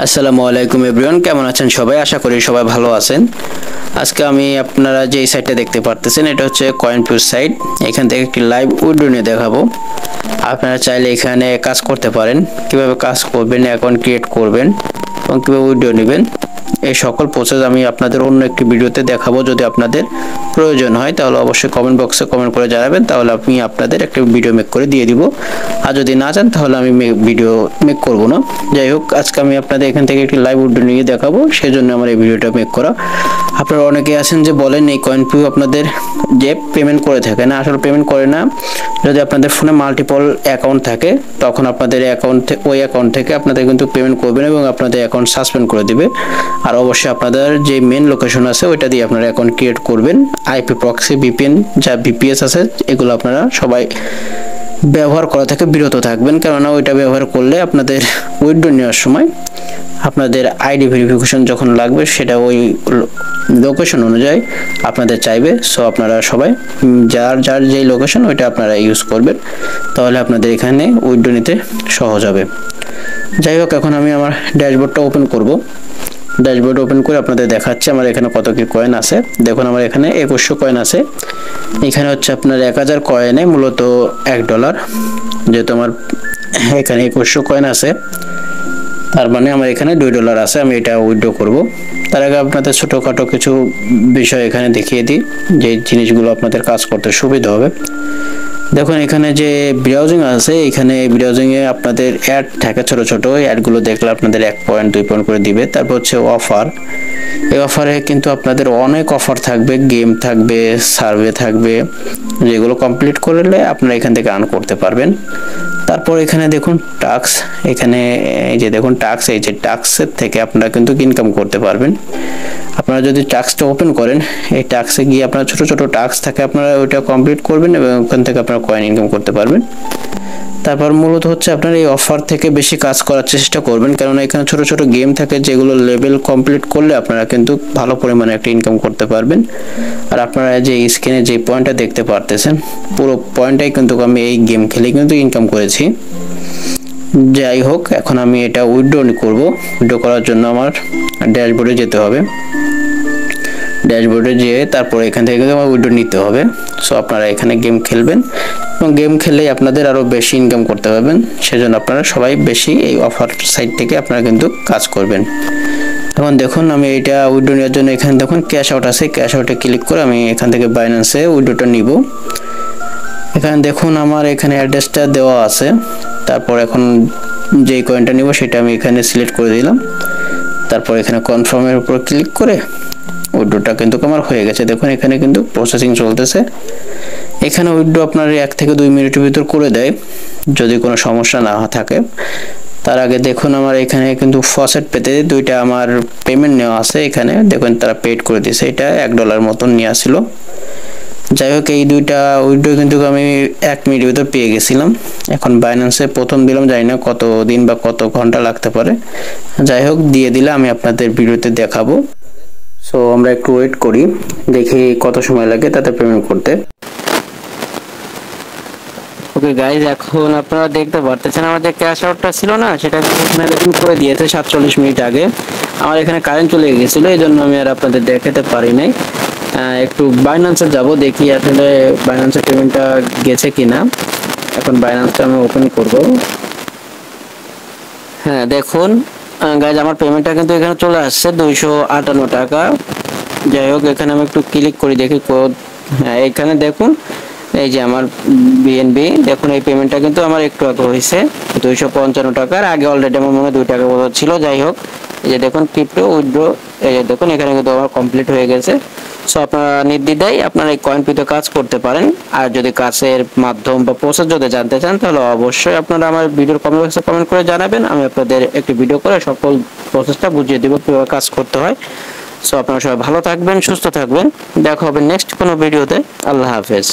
আসসালামু আলাইকুম এভরিওয়ান, কেমন আছেন সবাই? আশা করি সবাই ভালো আছেন। আজকে আমি আপনারা যে সাইটটা দেখতে পারতেছেন এটা হচ্ছে কয়েনপুর সাইট। এখান থেকে একটি লাইভ উইড্রো নিয়ে দেখাবো। আপনারা চাইলে এখানে কাজ করতে পারেন, কিভাবে কাজ করবেন, অ্যাকাউন্ট ক্রিয়েট করবেন এবং কিভাবে উইড্রো নেবেন, এই সকল প্রসেস আমি আপনাদের অন্য একটি ভিডিওতে দেখাবো। যদি আপনাদের প্রয়োজন হয় তাহলে অবশ্যই কমেন্ট বক্সে কমেন্ট করে জানাবেন, তাহলে আমি আপনাদের একটা ভিডিও মেক করে দিয়ে দিব। আর যদি না চান তাহলে আমি ভিডিও মেক করব না। যাই হোক, আজকে আমি আপনাদের এখান থেকে একটি লাইভ উইড্রো নিয়ে দেখাবো, সেজন্য আমার এই ভিডিওটা মেক করা। আপনারা অনেকে আছেন যে বলেন এই কয়েনপিউ আপনাদের যে পেমেন্ট করে থাকে না, আসলে পেমেন্ট করে না। যদি আপনাদের ফোনে মাল্টিপল অ্যাকাউন্ট থাকে তখন আপনাদের ওই অ্যাকাউন্ট থেকে আপনাদের কিন্তু পেমেন্ট করবেন এবং আপনাদের অ্যাকাউন্ট সাসপেন্ড করে দিবে। আর অবশ্যই আপনাদের যে মেন লোকেশন আছে ওইটা দিয়ে আপনারা অ্যাকাউন্ট ক্রিয়েট করবেন। আইপি প্রক্সি, ভিপিএন, যা ভিপিএস আছে এগুলো আপনারা সবাই ব্যবহার করা থেকে বিরত থাকবেন, কেননা ওইটা ব্যবহার করলে আপনাদের উইথড্র নেওয়ার সময় আপনাদের আইডি ভেরিফিকেশন যখন লাগবে সেটা ওই লোকেশন অনুযায়ী আপনাদের চাইবে। সো আপনারা সবাই যার যার যেই লোকেশন ওইটা আপনারা ইউজ করবেন, তাহলে আপনাদের এখানে উইথড্র নিতে সহজ হবে। যাই হোক, এখন আমি আমার ড্যাশবোর্ডটা ওপেন করব। ড্যাশবোর্ড ওপেন করে আপনাদের দেখাচ্ছি আমার এখানে কত কি কয়েন আছে। দেখুন আমার এখানে 2100 কয়েন আছে। এখানে হচ্ছে আপনার 1000 কয়েনে মূলত $1, যেহেতু আমার এখানে 2100 কয়েন আছে তার মানে আমার এখানে $2 আছে। আমি এটা উইথড্র করব। তার আগে আপনাদের ছোটখাটো কিছু বিষয় এখানে দেখিয়ে দিই, যে জিনিসগুলো আপনাদের কাজ করতে সুবিধা হবে। দেখুন এখানে যে ব্রাউজিং আছে, এখানে ব্রাউজিং এ আপনাদের অ্যাড থাকে, ছোট ছোট অ্যাডগুলো দেখলে আপনাদের 1 পয়েন্ট 2 পয়েন্ট করে দিবে। তারপর হচ্ছে অফার। এই অফারে কিন্তু আপনাদের অনেক অফার থাকবে, গেম থাকবে, সার্ভে থাকবে, যেগুলো কমপ্লিট করলে আপনারা এখান থেকে আর্ন করতে পারবেন। তারপর এখানে দেখুন টাস্ক, এখানে এই যে দেখুন টাস্ক, এই যে টাস্কের থেকে আপনারা কিন্তু ইনকাম করতে পারবেন। আপনারা যদি টাস্কটা ওপেন করেন, এই টাস্কে গিয়ে আপনারা ছোট ছোট টাস্ক থাকে, আপনারা ওইটা কমপ্লিট করবেন এবং ওখান থেকে আপনারা কয়েন ইনকাম করতে পারবেন। তারপর মূলত হচ্ছে আপনারা এই অফার থেকে বেশি কাজ করার চেষ্টা করবেন, কারণ এখানে ছোট ছোট গেম থাকে যেগুলো লেভেল কমপ্লিট করলে আপনারা কিন্তু ভালো পরিমাণে একটা ইনকাম করতে পারবেন। আর আপনারা যে স্ক্রিনে যে পয়েন্টটা দেখতে পারতেছেন, পুরো পয়েন্টটাই কিন্তু আমি এই গেম খেলে কিন্তু ইনকাম করেছি। যাই হোক, এখন আমি এটা উইথড্র করব। উইথড্র করার জন্য আমার ড্যাশবোর্ডে যেতে হবে। ড্যাশবোর্ডে যেয়ে তারপর এখান থেকে আমার উইথড্র নিতে হবে। সো আপনারা এখানে গেম খেলবেন এবং গেম খেললেই আপনাদের আরো বেশি ইনকাম করতে পারবেন। সেজন্য আপনারা সবাই বেশি এই অফার সাইট থেকে আপনারা কিন্তু কাজ করবেন। এখন দেখুন আমি এটা উইথড্র নেওয়ার জন্য এখানে দেখুন ক্যাশ আউট আছে, ক্যাশ আউটে ক্লিক করে আমি এখান থেকে বাইন্যান্সে উইথড্রটা নিব। এখানে দেখুন আমার এখানে অ্যাড্রেসটা দেওয়া আছে। তারপর এখন যে কয়েনটা নিব সেটা আমি এখানে সিলেক্ট করে দিলাম। তারপর এখানে কনফার্মের উপর ক্লিক করে উইথড্রটা কিন্তু আমার হয়ে গেছে। দেখুন এখানে কিন্তু প্রসেসিং চলতেছে। এখানে উইথড্র আপনার 1 থেকে 2 মিনিটের ভিতর করে দেয়, যদি কোনো সমস্যা না থাকে। তার আগে দেখুন আমার এখানে কিন্তু ফসেট পেতে দুইটা আমার পেমেন্ট নেওয়া আছে। এখানে দেখুন তারা পেড করে দিয়েছে, এটা $1 মতন নিয়ে আসছিল। যাই হোক, এই দুইটা উইথড্র কিন্তু আমি 1 মিনিটের ভিতর পেয়ে গেছিলাম। এখন বাইন্যান্সে প্রথম দিলাম, জানি না কত দিন বা কত ঘন্টা লাগতে পারে। যাই হোক, দিয়ে দিলে আমি আপনাদের ভিডিওতে দেখাবো। সো আমরা একটু ওয়েট করি, দেখি কত সময় লাগে তাতে পেমেন্ট করতে। ওকে গাইজ, এখন আপনারা দেখতে পারতেছেন আমার যে ক্যাশ আউটটা ছিল না, সেটা এখানে দেখুন করে দিয়েছে 47 মিনিট আগে। আমার এখানে কারেন্ট চলে গেছিল, এই জন্য আমি আর আপনাদের দেখাতে পারি নাই। একটু বাইন্যান্সে যাব, দেখি আসলে বাইন্যান্সের পেমেন্টটা গেছে কিনা। এখন বাইন্যান্সটা আমি ওপেন করব। হ্যাঁ দেখুন গাইজ, আমার পেমেন্টটা কিন্তু এখানে চলে আসছে $258। যাই হোক, এখানে আমি একটু ক্লিক করি দেখি কোড। হ্যাঁ এখানে দেখুন এই যে আমার বিএনবি, দেখুন এই পেমেন্টটা কিন্তু আমার একটু আগে হয়েছে $255। আগে অলরেডি আমার মনে হয় $2 মতো ছিল। যাই হোক, এই যে দেখুন ক্রিপ্টো উইথড্র, এই যে দেখুন এখানে কিন্তু আমার কমপ্লিট হয়ে গেছে। সো আপনারা নির্দ্বিধায় আপনারা এই কয়েনপিতে কাজ করতে পারেন। আর যদি কাজের মাধ্যম বা প্রসেস যদি জানতে চান তাহলে অবশ্যই আপনারা আমার ভিডিওর কমেন্ট বক্সে কমেন্ট করে জানাবেন। আমি আপনাদের একটি ভিডিও করে সকল প্রসেসটা বুঝিয়ে দেব কিভাবে কাজ করতে হয়। সো আপনারা সবাই ভালো থাকবেন, সুস্থ থাকবেন। দেখা হবে নেক্সট কোনো ভিডিওতে। আল্লাহ হাফেজ।